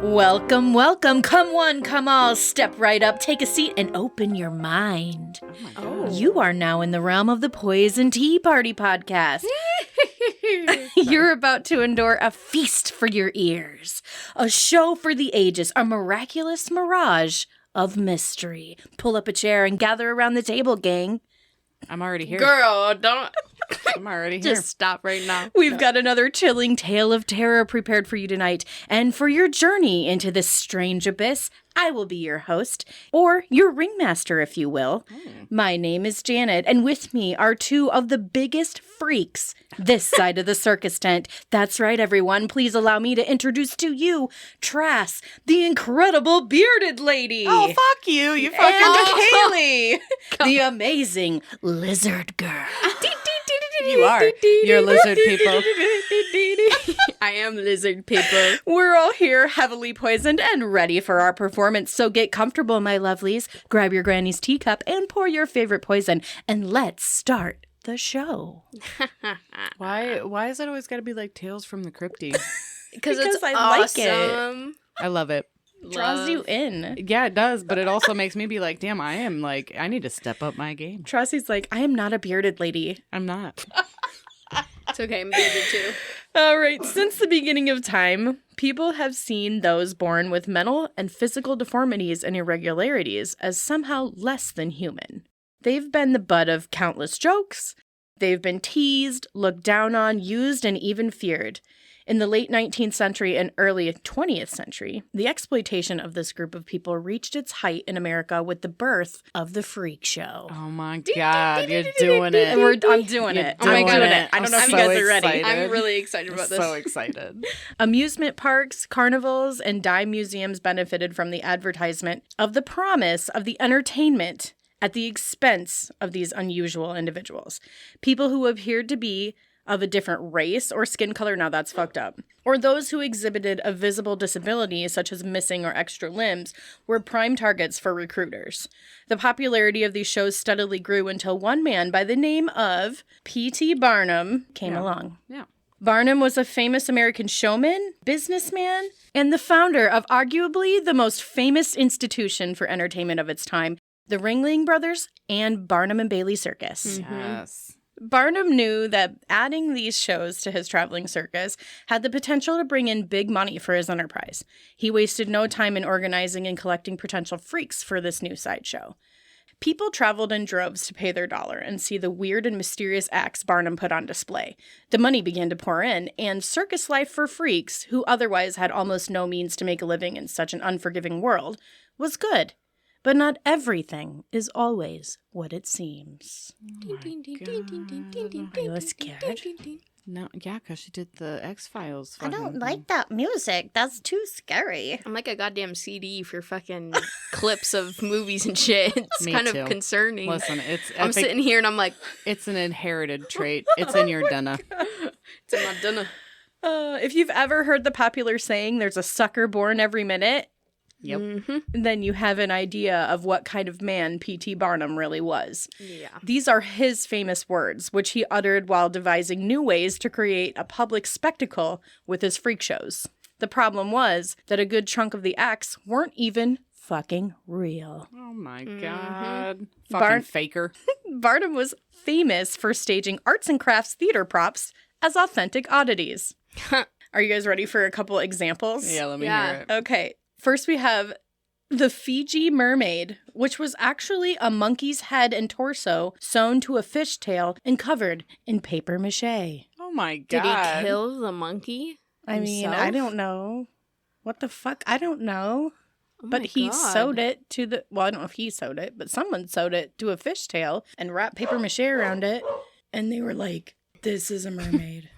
Welcome, welcome. Come one, come all. Step right up, take a seat, and open your mind. Oh my God. You are now in the realm of the Poison Tea Party podcast. You're about to endure a feast for your ears, a show for the ages, a miraculous mirage of mystery. Pull up a chair and gather around the table, gang. I'm already here. Girl, don't. I'm already here. Just stop right now. We've got another chilling tale of terror prepared for you tonight. And for your journey into this strange abyss, I will be your host, or your ringmaster, if you will. My name is Janet, and with me are two of the biggest freaks this side of the circus tent. That's right, everyone. Please allow me to introduce to you Trass, the incredible bearded lady. Oh, fuck you. You fucking And Kaylee, the amazing lizard girl. You are. You're lizard people. I am lizard people. We're all here heavily poisoned and ready for our performance. So get comfortable, my lovelies. Grab your granny's teacup and pour your favorite poison. And let's start the show. Why is it always got to be like Tales from the Crypty? Because it's I like awesome. I love it. Draws you in. Yeah, it does. But it also makes me be like, damn, I need to step up my game. Tracy's like, I am not a bearded lady. I'm not. It's okay, I'm bearded too. All right, since the beginning of time, people have seen those born with mental and physical deformities and irregularities as somehow less than human. They've been the butt of countless jokes. They've been teased, looked down on, used, and even feared. In the late 19th century and early 20th century, the exploitation of this group of people reached its height in America with the birth of the freak show. Oh my God, you're doing it. I'm doing it. Oh my God. I don't know I'm if you guys so are ready. excited. I'm really excited about this. So excited. Amusement parks, carnivals, and dime museums benefited from the advertisement of the promise of the entertainment at the expense of these unusual individuals. People who appeared to be of a different race or skin color, now that's fucked up, or those who exhibited a visible disability, such as missing or extra limbs, were prime targets for recruiters. The popularity of these shows steadily grew until one man by the name of P.T. Barnum came along. Yeah. Barnum was a famous American showman, businessman, and the founder of arguably the most famous institution for entertainment of its time, the Ringling Brothers and Barnum and Bailey Circus. Yes. Barnum knew that adding these shows to his traveling circus had the potential to bring in big money for his enterprise. He wasted no time in organizing and collecting potential freaks for this new sideshow. People traveled in droves to pay their dollar and see the weird and mysterious acts Barnum put on display. The money began to pour in, and circus life for freaks, who otherwise had almost no means to make a living in such an unforgiving world, was good. But not everything is always what it seems. Oh Are you scared? No, yeah, because she did the X-Files. I don't like that music. That's too scary. I'm like a goddamn CD for fucking clips of movies and shit. It's Me kind too. of concerning. Listen, I'm sitting here and I'm like, it's an inherited trait. It's in your DNA. it's in my dinner. If you've ever heard the popular saying, there's a sucker born every minute, Yep. then you have an idea of what kind of man P.T. Barnum really was. Yeah. These are his famous words, which he uttered while devising new ways to create a public spectacle with his freak shows. The problem was that a good chunk of the acts weren't even fucking real. Oh my God. Bar- Fucking faker. Barnum was famous for staging arts and crafts theater props as authentic oddities. Are you guys ready for a couple examples? Yeah, let me Yeah. hear it. Okay. First, we have the Fiji mermaid, which was actually a monkey's head and torso sewn to a fishtail and covered in paper mache. Oh my Did God. he kill the monkey? I mean, I don't know. What the fuck? I don't know. Oh But my he God. sewed it to the, well, I don't know if he sewed it, but someone sewed it to a fishtail and wrapped paper mache around it. And they were like, this is a mermaid.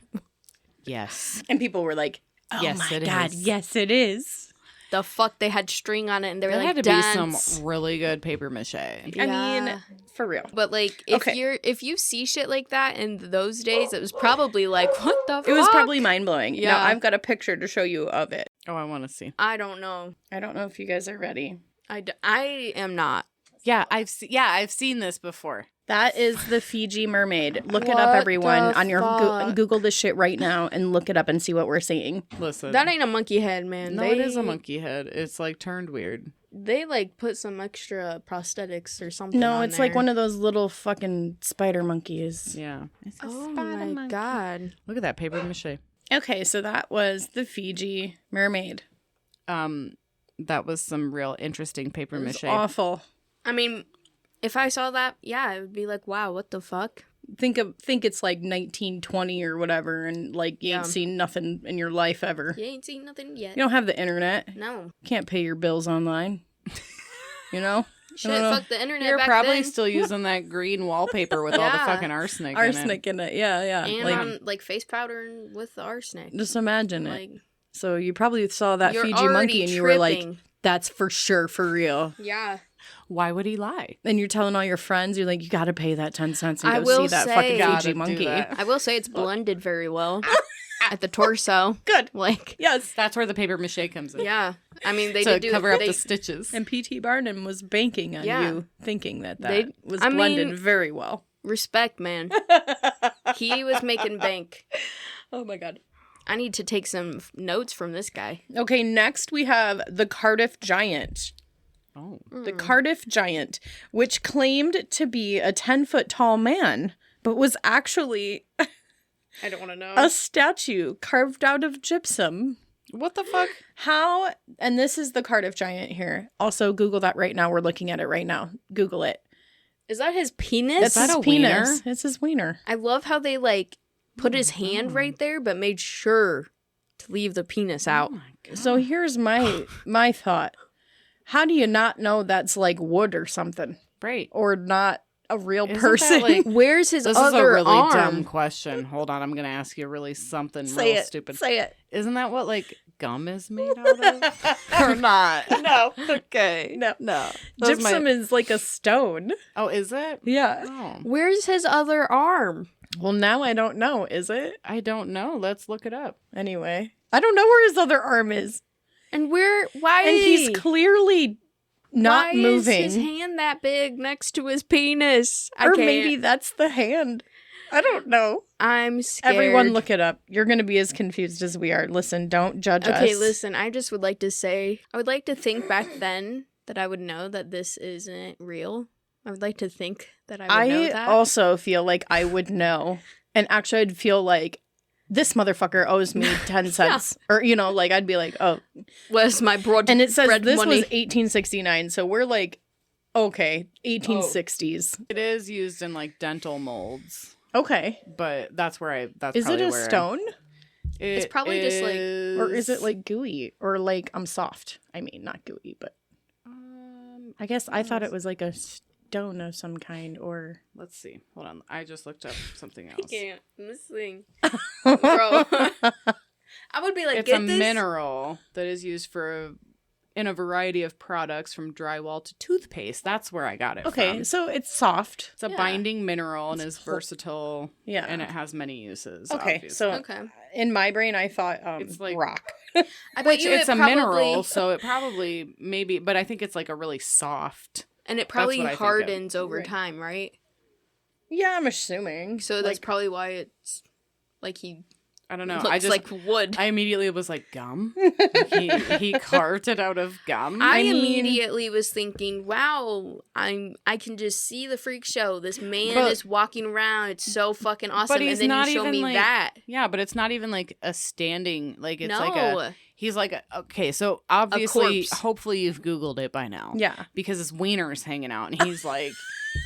Yes. And people were like, oh Yes, my it God, is. yes, it is. The fuck? They had string on it and they were There like, had to dance. be some really good paper mache. I Yeah. mean, for real. But like, if Okay. if you see shit like that in those days, it was probably like, what the fuck? It was probably mind-blowing. Yeah. Now, I've got a picture to show you of it. Oh, I want to see. I don't know. I don't know if you guys are ready. I am not. Yeah, I've seen this before. That is the Fiji mermaid. Look it up, What everyone. the On your fuck? Google this shit right now and look it up and see what we're seeing. Listen. That ain't a monkey head, man. No, it is a monkey head. It's like turned weird. They like put some extra prosthetics or something. No, on it's like there. one of those little fucking spider monkeys. Yeah. It's a Oh spider my monkey. god. Look at that paper mache. Okay, so that was the Fiji mermaid. That was some real interesting paper It was mache. awful. I mean, if I saw that, yeah, it would be like, wow, what the fuck? Think it's like 1920 or whatever, and like you ain't seen nothing in your life ever. You ain't seen nothing yet. You don't have the internet. No. Can't pay your bills online. You know? Shit, know. fuck the internet You're back probably then. still using that green wallpaper with all the Yeah. fucking arsenic, Arsenic in it. Yeah. And Like, like face powder with the arsenic. just imagine it. Like, So you probably saw that you're Fiji already monkey and you were like, tripping. that's for sure for real. Yeah. Why would he lie? And you're telling all your friends, you're like, you got to pay that 10 cents and I go will see that say- fucking Gotta Fiji do monkey. that. I will say it's blended very well at the torso. Good. Like, Yes. That's where the paper mache comes in. yeah. I mean, they To did do cover up they, the stitches. And P.T. Barnum was banking on Yeah. you thinking that They- was I blended mean- very well. respect, man. He was making bank. Oh my God. I need to take some notes from this guy. Okay, next we have the Cardiff Giant. Oh. The Cardiff Giant, which claimed to be a 10-foot tall man, but was actually I don't want to know. a statue carved out of gypsum. What the fuck? How, and this is the Cardiff Giant here. Also, Google that right now. We're looking at it right now. Google it. Is that his penis? That's that his a penis. wiener? It's his wiener. I love how they like put his hand right there, but made sure to leave the penis out. Oh my God. So here's my thought. How do you not know that's like wood or something? Right. Or not a real Isn't that, person? like- Where's his This is a other really arm? dumb question. Hold on, I'm gonna ask you really something Say real it. stupid. Say it. Isn't that what like gum is made out of? Or not? No. Okay. No. No. Those Gypsum might- is like a stone. Oh, is it? Yeah. Oh, Where's his other arm? Well, now I don't know. Is it? I don't know. Let's look it up. Anyway. I don't know where his other arm is. And why? And he's clearly not why moving. is his hand that big next to his penis? I Or can't. maybe that's the hand. I don't know. I'm scared. Everyone look it up. You're going to be as confused as we are. Listen, don't judge us. Okay, listen. I just would like to say, I would like to think back then that I would know that this isn't real. I would like to think that I would know that. also feel like I would know. And actually, I'd feel like this motherfucker owes me 10 cents. Or, you know, like I'd be like, oh. Where's my broad And it says bread this money? was 1869. So we're like, okay, 1860s. It is used in like dental molds, Okay. but that's Is probably it a where stone? It's probably just, like- Or is it like gooey? Or like, I'm soft. I mean, not gooey, but I guess I thought it was like a stone of some kind or. Let's see. Hold on. I just looked up something I else. can't. This thing. Bro. I would be like, It's get a this? mineral that is used in a variety of products from drywall to toothpaste. That's where I got it Okay, from. so it's soft. It's a Yeah. binding mineral and is versatile. Yeah. And it has many uses. Okay, obviously. so Okay. in my brain, I thought It's like- rock. I bet Which you it's it a probably, mineral, so it probably maybe, but I think it's like a really soft. and it probably what I think of. hardens over Right. time, right? Yeah, I'm assuming. So that's Like, probably why it's like he I don't know. looks I just like wood. I immediately was like gum. Like, he carved it out of gum. I mean- immediately was thinking, "Wow, I can just see the freak show. This man But- is walking around. It's so fucking awesome." he's And then not you show even, me like- that. Yeah, but it's not even like a standing. Like it's No, like he's like okay. So obviously, corpse. hopefully you've Googled it by now. yeah. Because his wiener's hanging out, and he's like,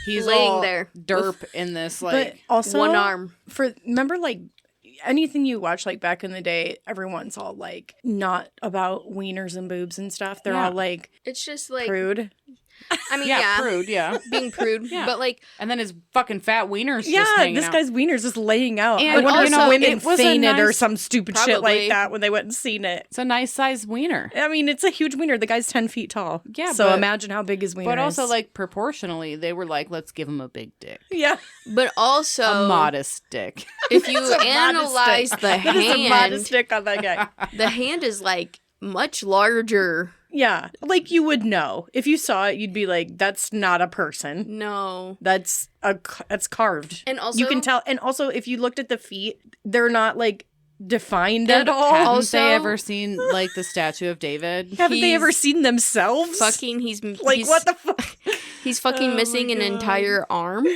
he's Laying all there derp in this But like. also, one arm. remember like anything you watch like back in the day, everyone's all like not about wieners and boobs and stuff. They're Yeah. all like It's just like prude. I mean, yeah, yeah, prude, yeah. being prude, Yeah. but like And then his fucking fat wiener's Yeah, just hanging this out. guy's wiener's just laying out. And I wonder also, if women it was a fainted or nice- some stupid shit Probably. like that when they went and seen it. It's a nice sized wiener. I mean, it's a huge wiener. The guy's 10 feet tall. Yeah, So but- imagine how big his wiener is. But also, like, proportionally, they were like, let's give him a big dick. yeah. but also A modest dick. if you It's a analyze modest the dick. That is a modest hand, dick on that guy. the hand is like much larger Yeah. Like, you would know. If you saw it, you'd be like, that's not a person. No. That's carved. And also, You can tell. And also, if you looked at the feet, they're not, like, defined at all. Haven't Also- they ever seen, like, the statue of David? Haven't they he's ever seen themselves? fucking, Like, what the fuck? He's fucking Oh missing my an God. entire arm.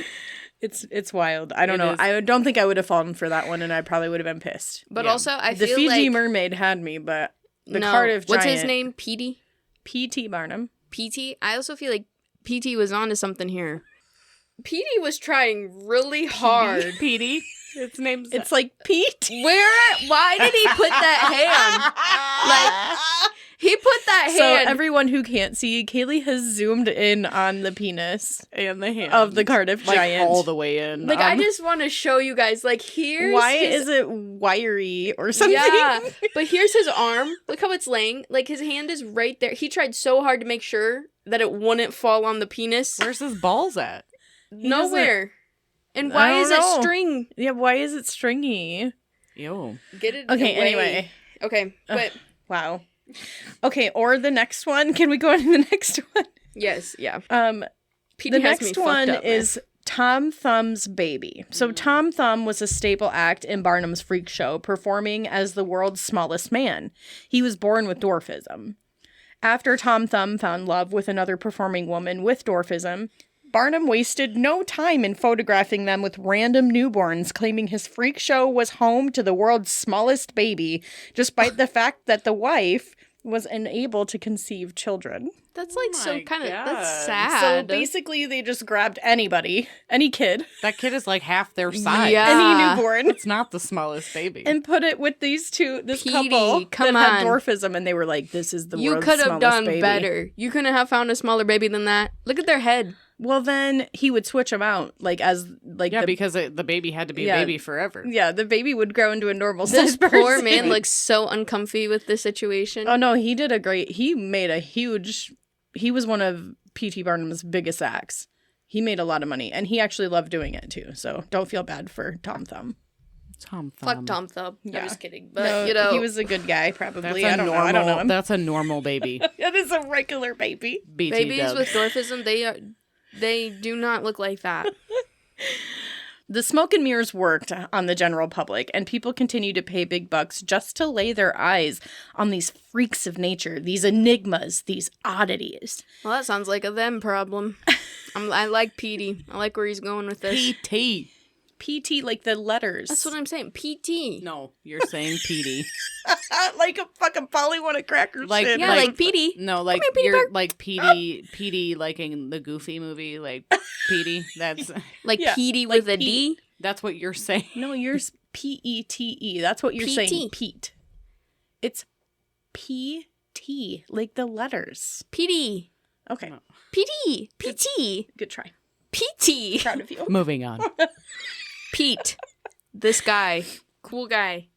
It's wild. I don't It know. is. I don't think I would have fallen for that one, and I probably would have been pissed. But Yeah. also, I The feel Fiji like mermaid had me, but the no. Cardiff What's giant. his name? Petey. P.T. Barnum. PT. I also feel like PT was onto something here. PT was trying really hard. Petey. Its name's It's like Pete. Why did he put that hand? Like, he put that So hand. everyone who can't see, Kaylee has zoomed in on the penis and the hand of the Cardiff like giant. all the way in. like, I just want to show you guys. Like, here's Why his, is it wiry or something? Yeah, but here's his arm. Look how it's laying. Like, his hand is right there. He tried so hard to make sure that it wouldn't fall on the penis. Where's his balls at? Nowhere. And I why don't is it know. string? Yeah, why is it stringy? Yo. Get it Okay, away. anyway. Okay, but Wow. Okay, or the next one. Can we go on to the next one? yes, yeah. The Petey has me next fucked one up, man. is Tom Thumb's Baby. So Tom Thumb was a staple act in Barnum's freak show, performing as the world's smallest man. He was born with dwarfism. After Tom Thumb found love with another performing woman with dwarfism, Barnum wasted no time in photographing them with random newborns, claiming his freak show was home to the world's smallest baby, despite the fact that the wife was unable to conceive children. That's like so my kind of God. that's So sad. basically, they just grabbed anybody, any kid, That kid is like half their size. Yeah. any newborn, It's not the smallest baby. and put it with this Petey, couple come that had on. dwarfism, and they were like, "This is the You world's could have smallest done baby." better. You couldn't have found a smaller baby than that. Look at their head. Well, then he would switch them out, like as like yeah, the, because the baby had to be Yeah. a baby forever. yeah, the baby would grow into a normal This sized poor person. man looks so uncomfy with this situation. Oh no, he did a great. He made a huge. He was one of P.T. Barnum's biggest acts. He made a lot of money, and he actually loved doing it too. So don't feel bad for Tom Thumb. Tom Thumb. Fuck Tom Thumb. Yeah. I'm just kidding. But No, you know, he was a good guy, probably. That's I a don't normal. know. I don't know him. That's a normal baby. That is a regular baby. BT babies dub. with dwarfism, they do not look like that. The smoke and mirrors worked on the general public, and people continue to pay big bucks just to lay their eyes on these freaks of nature, these enigmas, these oddities. Well, that sounds like a them problem. I like Petey. I like where he's going with this. PT. PT, like the letters. That's what I'm saying. PT. No, you're saying PD. Like a fucking Polly want a cracker Like- shit. Yeah, like Petey. No, like here, Petey you're Park. like PD, like in the Goofy movie, like PD. Like Yeah, Petey like with a D. That's what you're saying. No, yours P-E-T-E. That's what you're saying. PT. Pete. It's P-T, like the letters. Petey. Okay, PT. PT. good try. PT. Proud of you. Moving on. Pete. This guy. Cool guy.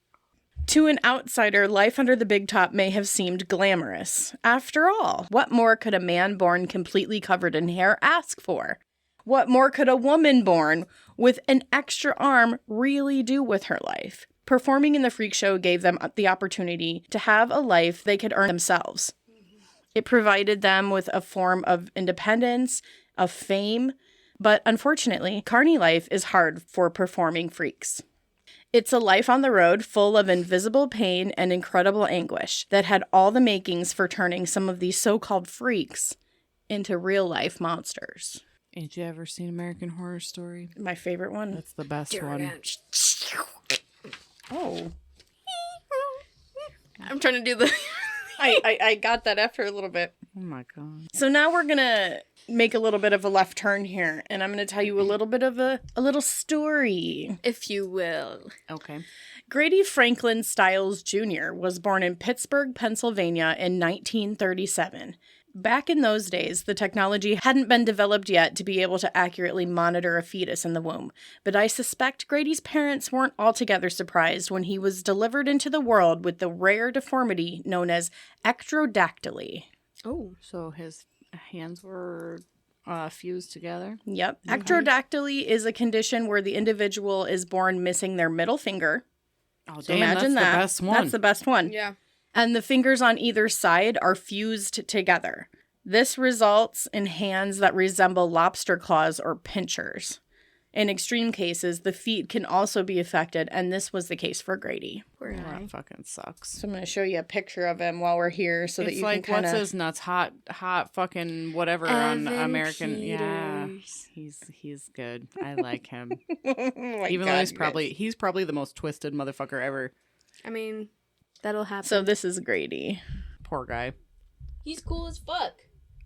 To an outsider, life under the big top may have seemed glamorous. After all, what more could a man born completely covered in hair ask for? What more could a woman born with an extra arm really do with her life? Performing in the freak show gave them the opportunity to have a life they could earn themselves. It provided them with a form of independence, of fame, but unfortunately, carny life is hard for performing freaks. It's a life on the road full of invisible pain and incredible anguish that had all the makings for turning some of these so-called freaks into real-life monsters. Did you ever seen American Horror Story? My favorite one. That's the best one. Oh. I'm trying to do the... I got that after a little bit. Oh my god. So now we're going to make a little bit of a left turn here, and I'm going to tell you a little bit of a little story. if you will. Okay. Grady Stiles Jr. was born in Pittsburgh, Pennsylvania in 1937. Back in those days, the technology hadn't been developed yet to be able to accurately monitor a fetus in the womb, but I suspect Grady's parents weren't altogether surprised when he was delivered into the world with the rare deformity known as ectrodactyly. Oh. So his hands were fused together. Yep. Ectrodactyly is a condition where the individual is born missing their middle finger. Oh, So damn, imagine that's that. the best one. That's the best one. Yeah. and the fingers on either side are fused together. This results in hands that resemble lobster claws or pinchers. In extreme cases, the feet can also be affected, and this was the case for Grady. Poor Oh, guy. that fucking sucks. So I'm going to show you a picture of him while we're here so that It's you like, can kind what's of... his nuts? Hot fucking whatever on Evan American. Yeah, Peters. he's good. I like him. Oh my Even though God, he's probably the most twisted motherfucker ever. I mean, that'll happen. So this is Grady. Poor guy. He's cool as fuck.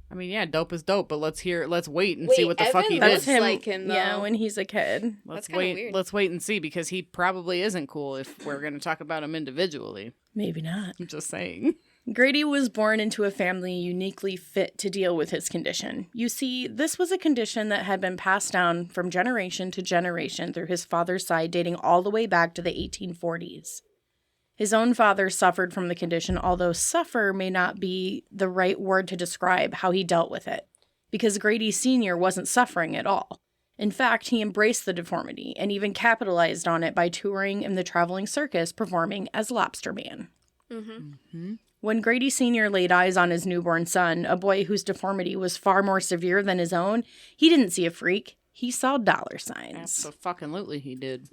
I mean, yeah, dope is dope, but let's wait and Wait, see what the fuck he Evan did. looks like him, though. Yeah, when he's a kid. Let's kinda wait. weird. Let's wait and see, because he probably isn't cool if we're going to talk about him individually. Maybe not. I'm just saying. Grady was born into a family uniquely fit to deal with his condition. You see, this was a condition that had been passed down from generation to generation through his father's side, dating all the way back to the 1840s. His own father suffered from the condition, although suffer may not be the right word to describe how he dealt with it, because Grady Sr. wasn't suffering at all. In fact, he embraced the deformity and even capitalized on it by touring in the traveling circus, performing as Lobster Man. When Grady Sr. laid eyes on his newborn son, a boy whose deformity was far more severe than his own, he didn't see a freak. He saw dollar signs. Absolutely, he did.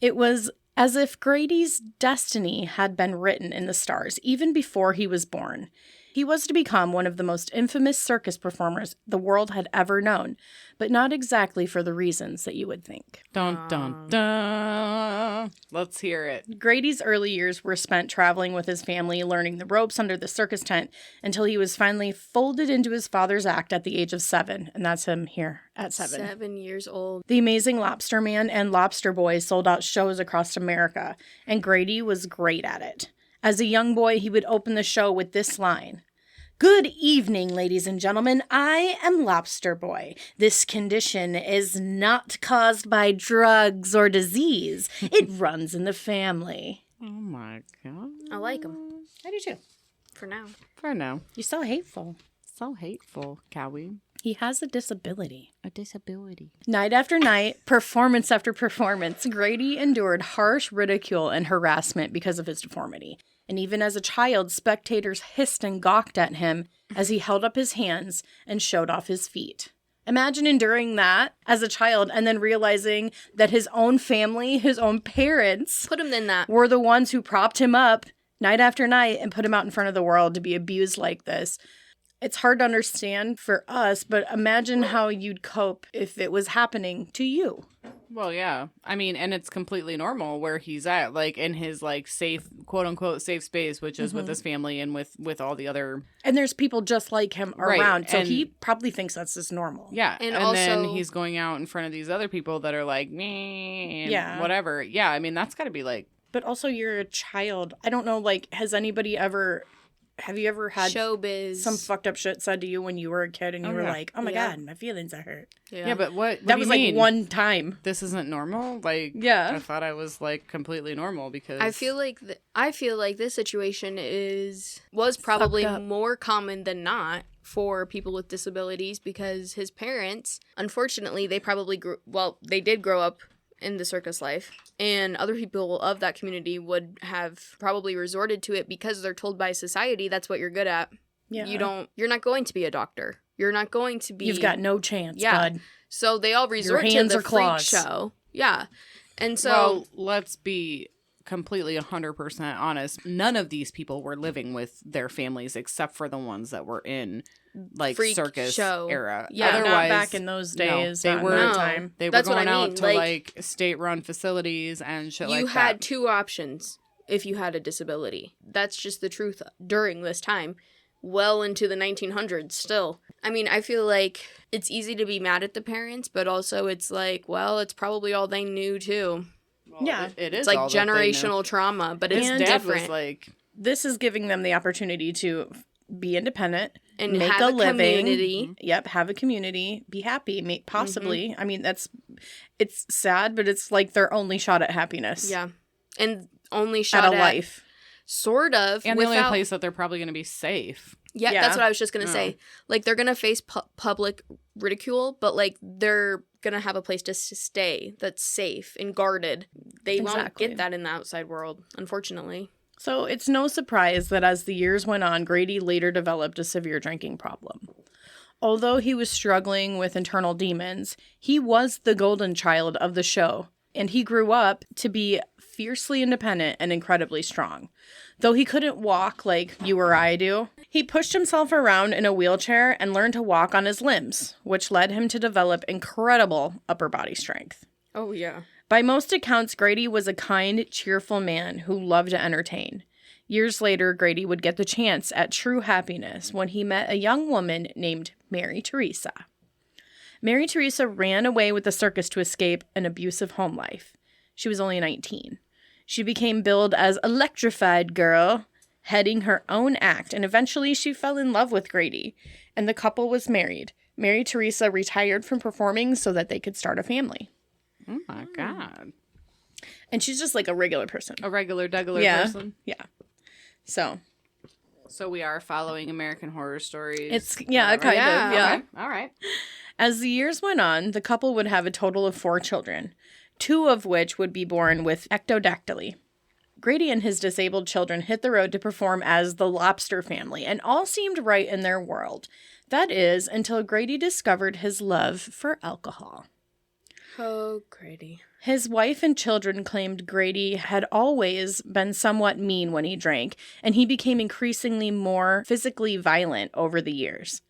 It was as if Grady's destiny had been written in the stars, even before he was born. He was to become one of the most infamous circus performers the world had ever known, but not exactly for the reasons that you would think. Dun, dun, dun. Let's hear it. Grady's early years were spent traveling with his family, learning the ropes under the circus tent, until he was finally folded into his father's act at the age of 7, and that's him here at 7. 7 years old. The Amazing Lobster Man and Lobster Boy sold out shows across America, and Grady was great at it. As a young boy, he would open the show with this line: "Good evening, ladies and gentlemen. I am Lobster Boy. This condition is not caused by drugs or disease. It runs in the family." Oh my god. I like him. I do too. For now. For now. You're so hateful. So hateful, Cowie. He has a disability. A disability. Night after night, performance after performance, Grady endured harsh ridicule and harassment because of his deformity. And even as a child, spectators hissed and gawked at him as he held up his hands and showed off his feet. Imagine enduring that as a child and then realizing that his own family, his own parents, Put him in that. were the ones who propped him up night after night and put him out in front of the world to be abused like this. It's hard to understand for us, but imagine how you'd cope if it was happening to you. Well, yeah. I mean, and it's completely normal where he's at, like, in his, like, safe, quote-unquote, safe space, which is with his family and with all the other... And there's people just like him Right, around, so and- he probably thinks that's just normal. Yeah, And and then also- he's going out in front of these other people that are like, meh, and Yeah. whatever. Yeah, I mean, that's got to be, like... But also, you're a child. I don't know, like, have you ever had Showbiz. some fucked up shit said to you when you were a kid and you Oh, were yeah. like, oh my Yeah. God, my feelings are hurt? Yeah, but what That do was you like mean? one time. This isn't normal? Like, Yeah. I thought I was, like, completely normal because... I feel like this situation was probably up. more common than not for people with disabilities, because his parents, unfortunately, they probably they did grow up in the circus life, and other people of that community would have probably resorted to it because they're told by society that's what you're good at. Yeah. You're not going to be a doctor. You're not going to be. You've got no chance, Yeah. bud. So they all resort to hands the are freak claws. show. Yeah. And so Well, let's be completely 100% honest. None of these people were living with their families except for the ones that were in, like, Freak circus show. era. Yeah. Not Otherwise, back in those days. they not in were that No. time. They were That's what going I out mean, to like- like state-run facilities and shit like you that. had two options if you had a disability. That's just the truth during this time. Well into the 1900s still. I mean, I feel like it's easy to be mad at the parents, but also it's like, well, it's probably all they knew too. Well, Yeah. it is It's like all that they knew. generational trauma, but it's His dad different. was like, This is giving them the opportunity to be independent, and make have a living. community. Yep, have a community, be happy, possibly. Mm-hmm. I mean, it's sad, but it's like their only shot at happiness. Yeah. And only shot At at a life. sort of. and the only without- place that they're probably going to be safe. Yeah, Yeah. that's what I was just going to Oh. say. Like, they're going to face public ridicule, but, like, they're going to have a place to stay that's safe and guarded. They won't Exactly. get that in the outside world, unfortunately. So it's no surprise that as the years went on, Grady later developed a severe drinking problem. Although he was struggling with internal demons, he was the golden child of the show, and he grew up to be fiercely independent and incredibly strong. Though he couldn't walk like you or I do, he pushed himself around in a wheelchair and learned to walk on his limbs, which led him to develop incredible upper body strength. Oh, yeah. By most accounts, Grady was a kind, cheerful man who loved to entertain. Years later, Grady would get the chance at true happiness when he met a young woman named Mary Teresa. Mary Teresa ran away with the circus to escape an abusive home life. She was only 19. She became billed as Electrified Girl, heading her own act, and eventually she fell in love with Grady, and the couple was married. Mary Teresa retired from performing so that they could start a family. Oh my God. And she's just like a regular person. A regular person. Yeah. So we are following American Horror Stories. it's, kind of, Yeah. Okay. All right. As the years went on, the couple would have a total of 4 children, 2 of which would be born with ectodactyly. Grady and his disabled children hit the road to perform as the Lobster family, and all seemed right in their world. That is, until Grady discovered his love for alcohol. Oh, Grady. His wife and children claimed Grady had always been somewhat mean when he drank, and he became increasingly more physically violent over the years.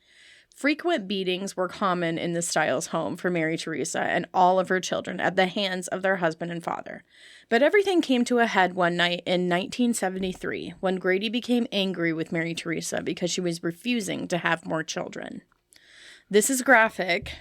Frequent beatings were common in the Stiles home for Mary Teresa and all of her children at the hands of their husband and father. But everything came to a head one night in 1973 when Grady became angry with Mary Teresa because she was refusing to have more children. This is graphic,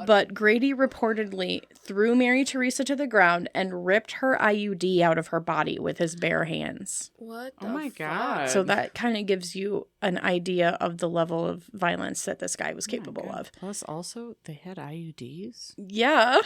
but Grady reportedly threw Mary Teresa to the ground and ripped her IUD out of her body with his bare hands. What the Oh my fuck? God. So that kind of gives you an idea of the level of violence that this guy was capable God. of. Plus, also, they had IUDs. Yeah.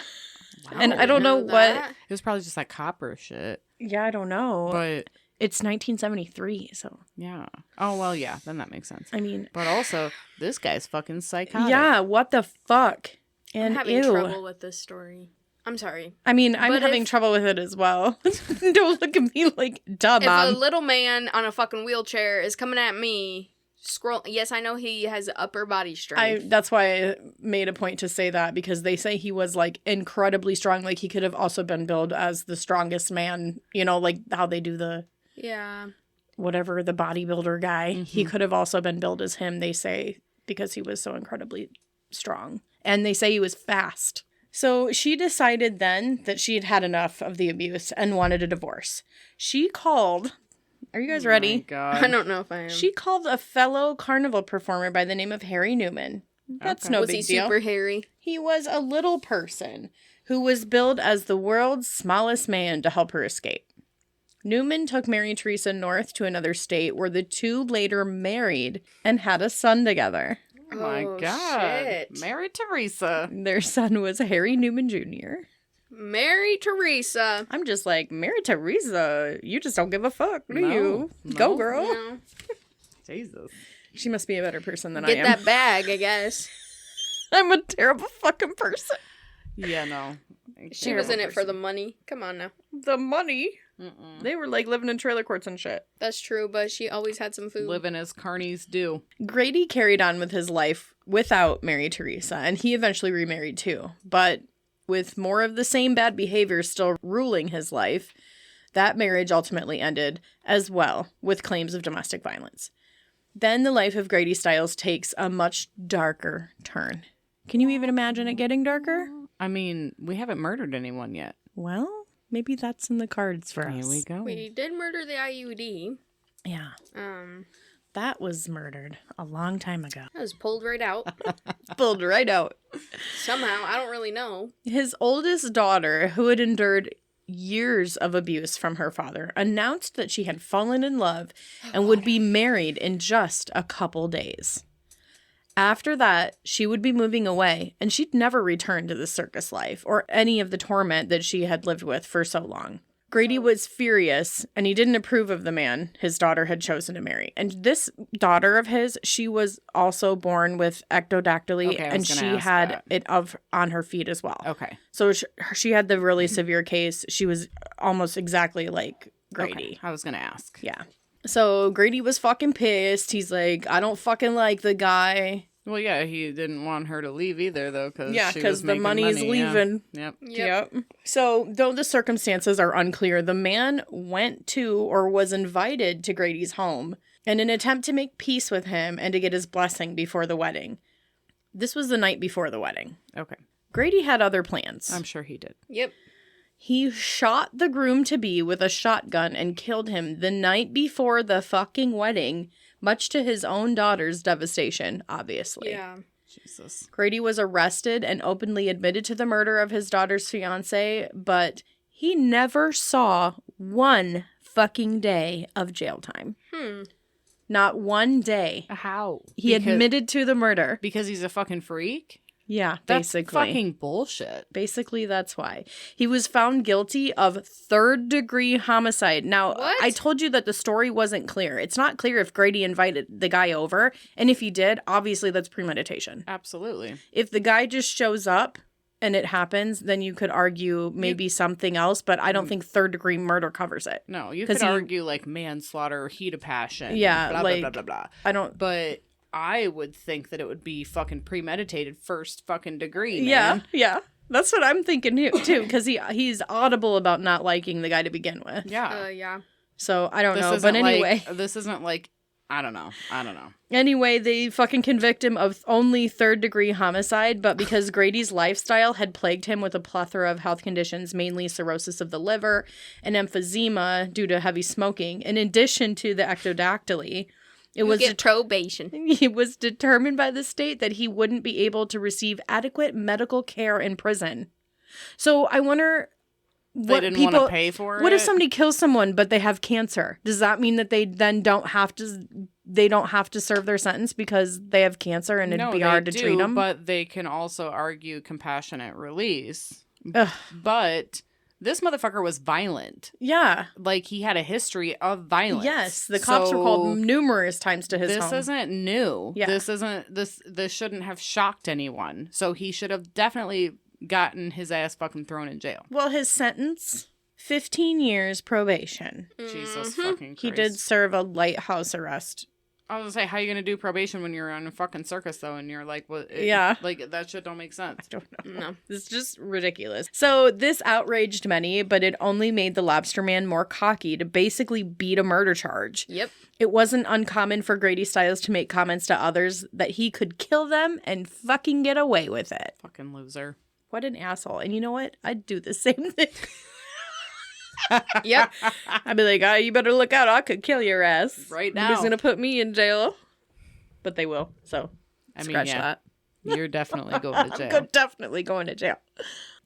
Wow. And I don't know what. that. It was probably just like copper shit. Yeah, I don't know. But It's 1973, so yeah. Oh, well, yeah. Then that makes sense. I mean, But also, this guy's fucking psychotic. yeah, what the fuck? I'm And having ew. trouble with this story. I'm sorry. I mean, I'm But having if- trouble with it as well. Don't look at me like, duh, If a mom. little man on a fucking wheelchair is coming at me, yes, I know he has upper body strength. That's why I made a point to say that, because they say he was like incredibly strong. Like he could have also been billed as the strongest man, you know, like how they do the Yeah. whatever, the bodybuilder guy. Mm-hmm. He could have also been billed as him, they say, because he was so incredibly strong. And they say he was fast. So she decided then that she had had enough of the abuse and wanted a divorce. She called, are you guys Oh my ready? God. I don't know if I am. She called a fellow carnival performer by the name of Harry Newman. That's Okay. no Was big he deal. super hairy? He was a little person who was billed as the world's smallest man to help her escape. Newman took Mary Teresa north to another state where the two later married and had a son together. Oh my Oh, God. shit. Mary Teresa. Their son was Harry Newman Jr. Mary Teresa. I'm just like, Mary Teresa, you just don't give a fuck, do No, you? no. Go, girl. You know, Jesus. She must be a better person than I get am. that bag, I guess. I'm a terrible fucking person. Yeah, no. She was in it for the money. Come on now. The money. Mm-mm. They were like living in trailer courts and shit. That's true, but she always had some food. Living as carnies do. Grady carried on with his life without Mary Teresa, and he eventually remarried too. But with more of the same bad behavior still ruling his life, that marriage ultimately ended as well, with claims of domestic violence. Then the life of Grady Stiles takes a much darker turn. Can you even imagine it getting darker? I mean, we haven't murdered anyone yet. Well, maybe that's in the cards for us. Here we go. We did murder the IUD. Yeah, Um, that was murdered a long time ago. that was pulled right out. Pulled right out. Somehow, I don't really know. His oldest daughter, who had endured years of abuse from her father, announced that she had fallen in love and would be married in just a couple days. After that, she would be moving away, and she'd never return to the circus life or any of the torment that she had lived with for so long. Grady was furious, and he didn't approve of the man his daughter had chosen to marry. And this daughter of his, she was also born with ectodactyly, Okay, I and was she gonna ask had that. it on her feet as well. Okay. So she had the really severe case. She was almost exactly like Grady. Okay, I was gonna ask. Yeah. So Grady was fucking pissed. He's like, I don't fucking like the guy. Well, yeah, he didn't want her to leave either, though, because the money's leaving. Yeah. Yep. So, though the circumstances are unclear, the man went to or was invited to Grady's home in an attempt to make peace with him and to get his blessing before the wedding. This was the night before the wedding. Okay. Grady had other plans. I'm sure he did. Yep. He shot the groom-to-be with a shotgun and killed him the night before the fucking wedding, much to his own daughter's devastation, obviously. Yeah. Jesus. Grady was arrested and openly admitted to the murder of his daughter's fiancé, but he never saw one fucking day of jail time. Not one day. How? He admitted to the murder. Because he's a fucking freak? Yeah, That's basically. fucking bullshit. Basically, that's why. He was found guilty of third-degree homicide. Now, What? I told you that the story wasn't clear. It's not clear if Grady invited the guy over, and if he did, obviously that's premeditation. Absolutely. If the guy just shows up and it happens, then you could argue maybe something else, but I don't think third-degree murder covers it. No, you 'Cause could he- argue like manslaughter, heat of passion. Yeah, blah, like- blah, blah, blah, blah. I don't... But I would think that it would be fucking premeditated first fucking degree, man. Yeah. That's what I'm thinking too, because he's audible about not liking the guy to begin with. Yeah. Yeah. So I don't This know, isn't but anyway. like, this isn't like, I don't know. Anyway, they fucking convict him of only third-degree homicide, but because Grady's lifestyle had plagued him with a plethora of health conditions, mainly cirrhosis of the liver and emphysema due to heavy smoking, in addition to the ectrodactyly, it was probation. it was determined by the state that he wouldn't be able to receive adequate medical care in prison. So I wonder They what didn't people want to pay for it. What if somebody kills someone but they have cancer? Does that mean that they then don't have to serve their sentence because they have cancer and it'd be hard to treat them? But they can also argue compassionate release. Ugh. But this motherfucker was violent. Yeah. Like, he had a history of violence. Yes, the cops were called numerous times to his This home. isn't new. Yeah. This shouldn't have shocked anyone. So he should have definitely gotten his ass fucking thrown in jail. Well, his sentence, 15 years probation. Jesus fucking Christ. He did serve a lighthouse arrest. I was gonna say, how you gonna do probation when you're on a fucking circus though, and you're like, what? Yeah. Like, that shit don't make sense. I don't know. No. It's just ridiculous. So this outraged many, but it only made the Lobster Man more cocky to basically beat a murder charge. Yep. It wasn't uncommon for Grady Stiles to make comments to others that he could kill them and fucking get away with it. Fucking loser. What an asshole. And you know what? I'd do the same thing. Yep. I'd be like, oh, you better look out. I could kill your ass. Right Nobody's now. going to put me in jail. But they will. So I mean, scratch yeah. that. You're definitely going to jail. I'm definitely going to jail.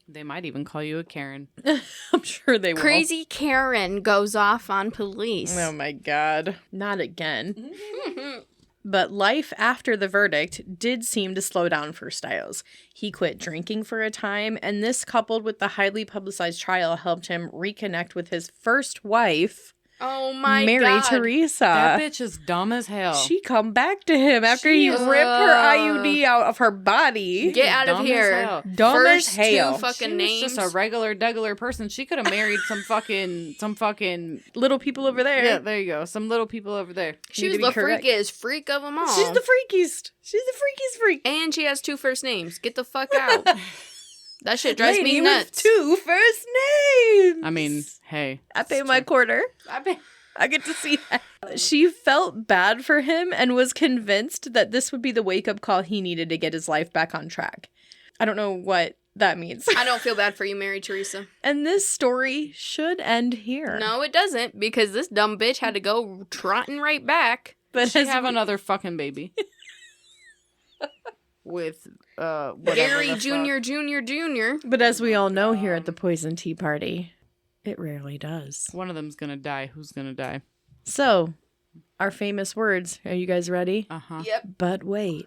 They might even call you a Karen. I'm sure they will. Crazy Karen goes off on police. Oh my God. Not again. But life after the verdict did seem to slow down for Stiles. He quit drinking for a time, and this, coupled with the highly publicized trial, helped him reconnect with his first wife, Oh my Mary God. Teresa. That bitch is dumb as hell. She come back to him after he ripped her IUD out of her body. Get out of Dumb as here. hell. Dumb First as hell. two fucking She was names. just a regular person. She could have married some fucking. Little people over there. Yeah, there you go. Some little people over there. She Need was to be the correct. freakiest freak of them all. She's the freakiest. She's the freakiest freak. And she has 2 first names. Get the fuck out. That shit drives Lady me with nuts. 2 first names. I mean, hey. I pay my quarter. I get to see that. She felt bad for him and was convinced that this would be the wake-up call he needed to get his life back on track. I don't know what that means. I don't feel bad for you, Mary Teresa. And this story should end here. No, it doesn't, because this dumb bitch had to go trotting right back. But She as have we- another fucking baby. With, whatever Gary the fuck. Jr. But as we all know here at the Poison Tea Party, it rarely does. One of them's gonna die. Who's gonna die? So, our famous words. Are you guys ready? Uh-huh. Yep. But wait,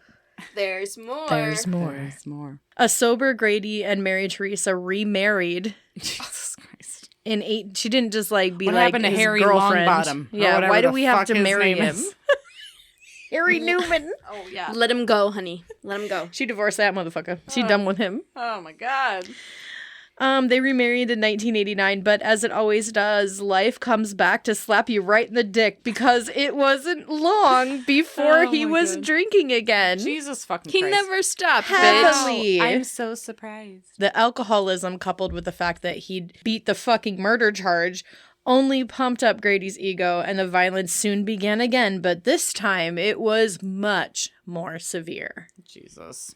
There's more. there's more. There's more. A sober Grady and Mary Teresa remarried Jesus Christ. in 8. She didn't just like be What like happened to his Harry girlfriend. Longbottom? Or Yeah, whatever why do the we have fuck to his marry name him? is. Harry Newman. Oh, yeah. Let him go, honey. Let him go. She divorced that motherfucker. She done with him. Oh, my God. They remarried in 1989, but as it always does, life comes back to slap you right in the dick because it wasn't long before he my was God. drinking again. Jesus fucking He Christ. never stopped, bitch. Heavily. I'm so surprised. The alcoholism, coupled with the fact that he'd beat the fucking murder charge, only pumped up Grady's ego, and the violence soon began again, but this time it was much more severe. Jesus.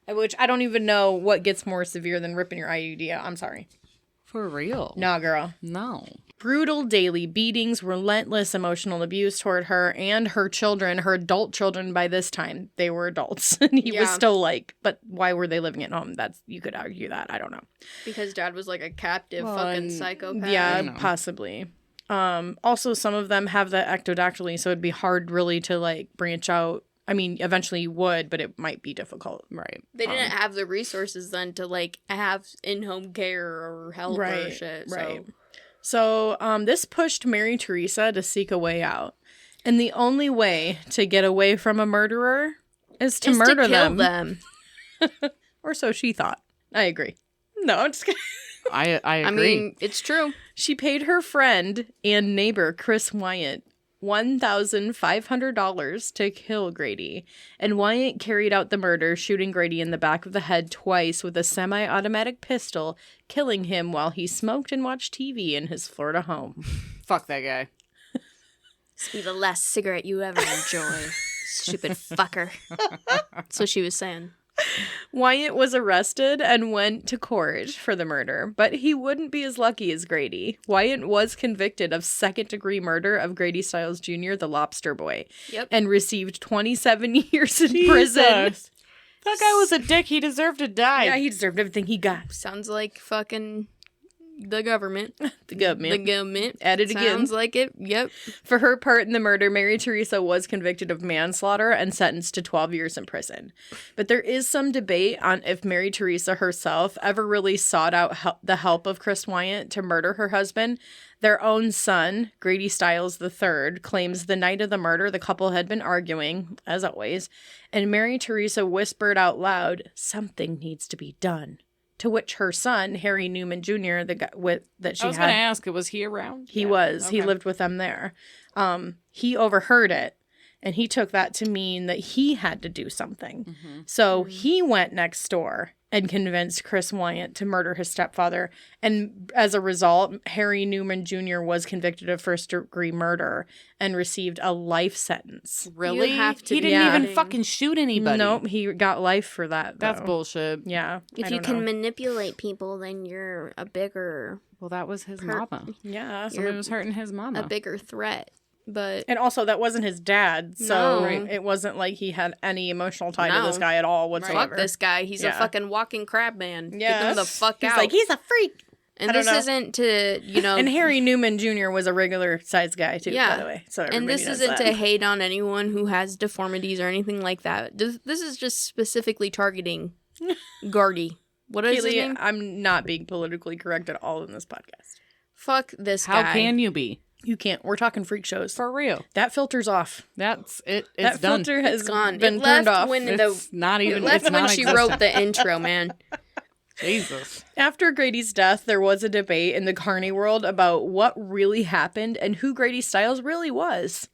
Which I don't even know what gets more severe than ripping your IUD out. I'm sorry. For real? Nah, girl. No. Brutal daily beatings, relentless emotional abuse toward her and her children, her adult children by this time. They were adults. And he was Yeah. still like, but why were they living at home? You could argue that. I don't know. Because dad was like a captive Well, fucking and- psychopath. Yeah, know. possibly. Also, some of them have the ectodactyly, so it'd be hard really to like branch out. I mean, eventually you would, but it might be difficult. Right. They didn't have the resources then to like have in-home care or help or Right, shit. right. So So this pushed Mary Teresa to seek a way out. And the only way to get away from a murderer is to murder kill them. them. Or so she thought. I agree. No, I'm just kidding. I agree. I mean, it's true. She paid her friend and neighbor, Chris Wyatt, $1,500 to kill Grady. And Wyatt carried out the murder, shooting Grady in the back of the head twice with a semi-automatic pistol, killing him while he smoked and watched TV in his Florida home. Fuck that guy. This will be the last cigarette you ever enjoy. Stupid fucker. That's what she was saying. Wyatt was arrested and went to court for the murder, but he wouldn't be as lucky as Grady. Wyatt was convicted of second-degree murder of Grady Stiles Jr., the Lobster Boy, Yep. and received 27 years in prison. Jesus. That guy was a dick. He deserved to die. Yeah, he deserved everything he got. Sounds like fucking the government. The government. The government. At it again. Sounds like it. Yep. For her part in the murder, Mary Teresa was convicted of manslaughter and sentenced to 12 years in prison. But there is some debate on if Mary Teresa herself ever really sought out the help of Chris Wyatt to murder her husband. Their own son, Grady Stiles III, claims the night of the murder the couple had been arguing, as always, and Mary Teresa whispered out loud, "Something needs to be done." To which her son, Harry Newman Jr., the guy that she I was had, going to ask, was he around? he Yeah. was. He Okay. lived with them there. He overheard it, and he took that to mean that he had to do something. Mm-hmm. So he went next door and convinced Chris Wyatt to murder his stepfather. And as a result, Harry Newman Jr. was convicted of first-degree murder and received a life sentence. Really? You have to He be didn't even kidding. fucking shoot anybody. Nope, he got life for that, though. That's bullshit. Yeah. I If you don't can know. manipulate people, then you're a bigger. Well, that was his Per- mama. Yeah. Somebody was hurting his mama. A bigger threat. But And also, that wasn't his dad, so No. it wasn't like he had any emotional tie to this No. guy at all whatsoever. fuck this guy. He's Yeah. a fucking walking crab man. Get Yes. him the fuck He's out. like, he's a freak. and I don't this know. isn't to, And Harry Newman Jr. was a regular sized guy, too, Yeah. by the way. So and this everybody knows isn't that. to hate on anyone who has deformities or anything like that. This is just specifically targeting Gardy. What is his Haley, name? I'm not being politically correct at all in this podcast. Fuck this How guy. can you be? You can't. We're talking freak shows. For real. That filter's off. That's it. It's That done. filter has gone. been It turned left off. when It's not even. It left it's when not she existent. wrote the intro, man. Jesus. After Grady's death, there was a debate in the Carney world about what really happened and who Grady Stiles really was.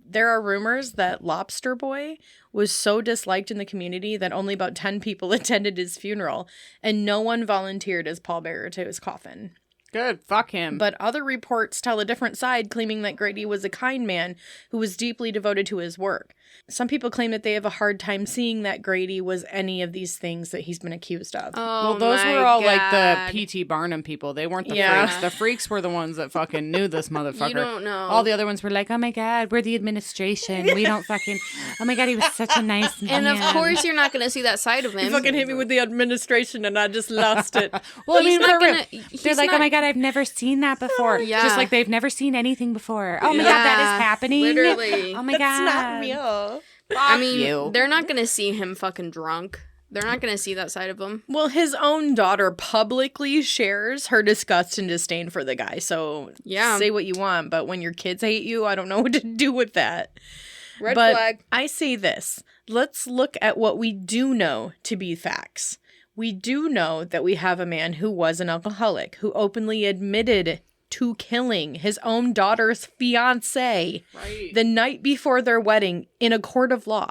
There are rumors that Lobster Boy was so disliked in the community that only about 10 people attended his funeral, and no one volunteered as pallbearer to his coffin. Good. Fuck him. But other reports tell a different side, claiming that Grady was a kind man who was deeply devoted to his work. Some people claim that they have a hard time seeing that Grady was any of these things that he's been accused of. Oh, well, those my were all God. like the P.T. Barnum people. They weren't the Yeah. freaks. The freaks were the ones that fucking knew this motherfucker. You don't know. All the other ones were like, oh my God, we're the administration. We don't fucking, oh my God, he was such a nice man. And of course, you're not going to see that side of him. He fucking hit me with the administration and I just lost it. Well, I He's mean, not for real. gonna- They're he's like, not- oh my God, I've never seen that before. Yeah. Just like they've never seen anything before. Oh my Yeah. God, that is happening. Literally. Oh my God. It's not real. I mean, you. they're not going to see him fucking drunk. They're not going to see that side of him. Well, his own daughter publicly shares her disgust and disdain for the guy. So Yeah. say what you want, but when your kids hate you, I don't know what to do with that. Red But flag. I say this. Let's look at what we do know to be facts. We do know that we have a man who was an alcoholic, who openly admitted to killing his own daughter's fiancé the night before their wedding in a court of law.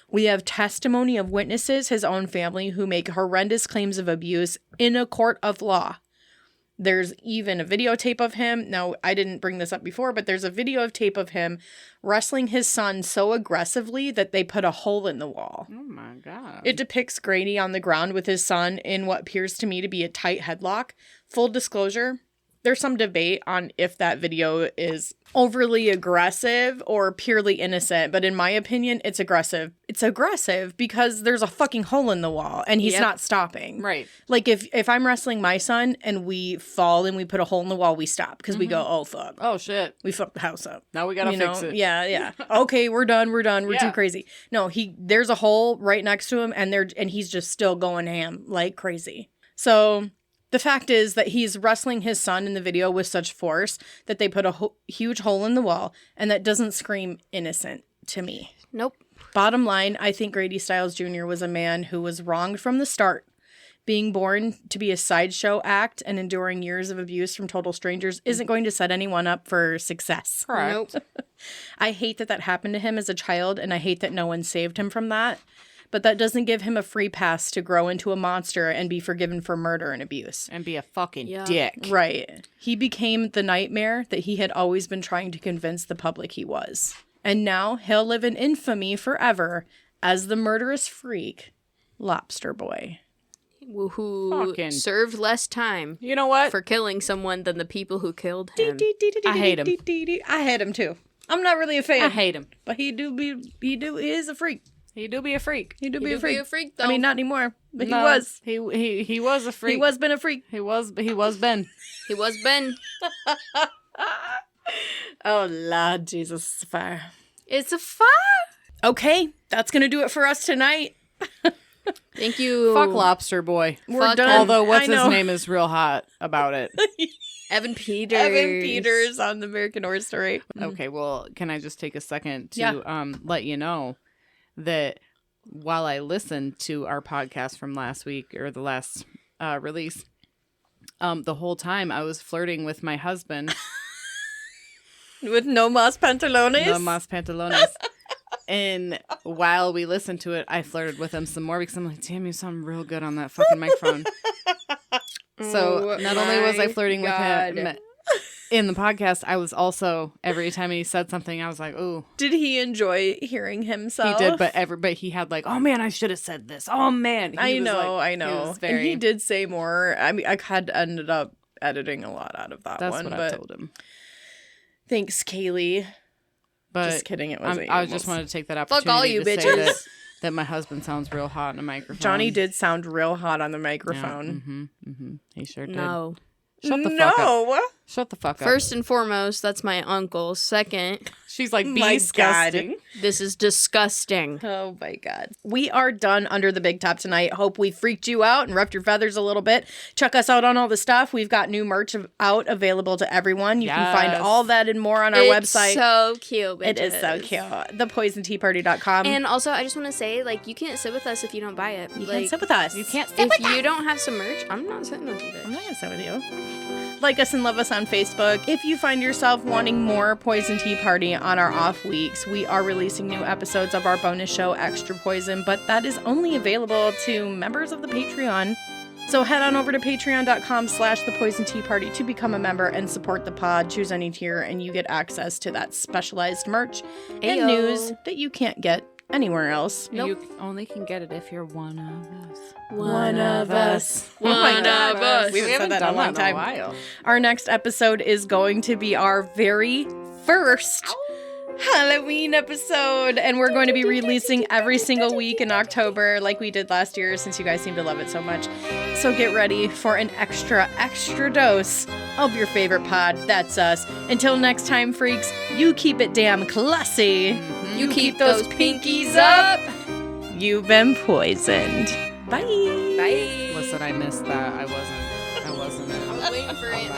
We have testimony of witnesses, his own family, who make horrendous claims of abuse in a court of law. There's even a videotape of him. Now, I didn't bring this up before, but there's a videotape of him wrestling his son so aggressively that they put a hole in the wall. Oh my God. It depicts Grady on the ground with his son in what appears to me to be a tight headlock. Full disclosure, there's some debate on if that video is overly aggressive or purely innocent, but in my opinion, it's aggressive. It's aggressive because there's a fucking hole in the wall and he's not stopping. Right. Like if I'm wrestling my son and we fall and we put a hole in the wall, we stop because we go, oh fuck. Oh shit. We fucked the house up. Now we gotta fix it. Yeah. Okay, we're done. We're too crazy. No, there's a hole right next to him and he's just still going ham like crazy. So the fact is that he's wrestling his son in the video with such force that they put a huge hole in the wall, and that doesn't scream innocent to me. Nope. Bottom line, I think Grady Stiles Jr. was a man who was wronged from the start. Being born to be a sideshow act and enduring years of abuse from total strangers isn't going to set anyone up for success. Correct. Nope. I hate that happened to him as a child, and I hate that no one saved him from that. But that doesn't give him a free pass to grow into a monster and be forgiven for murder and abuse. And be a fucking dick. Right. He became the nightmare that he had always been trying to convince the public he was. And now he'll live in infamy forever as the murderous freak, Lobster Boy. Who Fucking- served less time You know what? for killing someone than the people who killed him. I hate him. I hate him too. I'm not really a fan. I hate him. But he is a freak. He do be a freak. He do He be a do freak. be a freak, though. I mean, not anymore, but No, he was. He was a freak. He was been a freak. He was Ben. He was Ben. Oh, Lord Jesus, it's a fire. It's a fire. Okay, that's going to do it for us tonight. Thank you. Fuck Lobster Boy. We're Fuck done. Although what's I his know. name is real hot about it. Evan Peters. Evan Peters on the American Horror Story. Okay, well, can I just take a second to Yeah. let you know that while I listened to our podcast from last week or the last release, the whole time I was flirting with my husband. With no mas pantalones? No mas pantalones. And while we listened to it, I flirted with him some more because I'm like, damn, you sound real good on that fucking microphone. So Oh not only was I my flirting God. with him in the podcast, I was also, every time he said something, I was like, ooh. Did he enjoy hearing himself? He did, but he had like, oh man, I should have said this. Oh man. He I was know. like- he And was very, he did say more. I mean, I had ended up editing a lot out of that that's one. what but I told him. thanks, Kaylee. But Just kidding. It wasn't. I you, just almost. wanted to take that Fuck opportunity all you to say bitches. that my husband sounds real hot in a microphone. Johnny did sound real hot on the microphone. He sure did. No. Shut the fuck up. No. Shut the fuck up. First and foremost, that's my uncle. Second, she's like, My disgusting. this is disgusting. Oh my God. We are done under the big top tonight. Hope we freaked you out and ruffed your feathers a little bit. Check us out on all the stuff. We've got new merch out available to everyone. You can find Yes. all that and more on our It's website. so cute, bitches. It is so cute. ThePoisonTeaParty.com. And also, I just want to say, like, you can't sit with us if you don't buy it. you like, can't sit with us. You can't if you don't have some merch, I'm not sitting with you, I'm bitch. not going to sit with you. Like us and love us on Facebook. If you find yourself wanting more Poison Tea Party on our off weeks, we are releasing new episodes of our bonus show, Extra Poison, but that is only available to members of the Patreon. So head on over to patreon.com/thepoisonteaparty to become a member and support the pod. Choose any tier and you get access to that specialized merch and Ayo. news that you can't get anywhere else. You only can get it if you're one of us. One of us. One Oh my God. of us. We haven't said that in a long time. while. Our next episode is going to be our very first Halloween episode, and we're going to be releasing every single week in October like we did last year since you guys seem to love it so much. So get ready for an extra dose of your favorite pod. That's us. Until next time, freaks, you keep it damn classy. You keep those pinkies up. You've been poisoned. Bye. Bye. Listen, I missed that. I wasn't. I was waiting for it.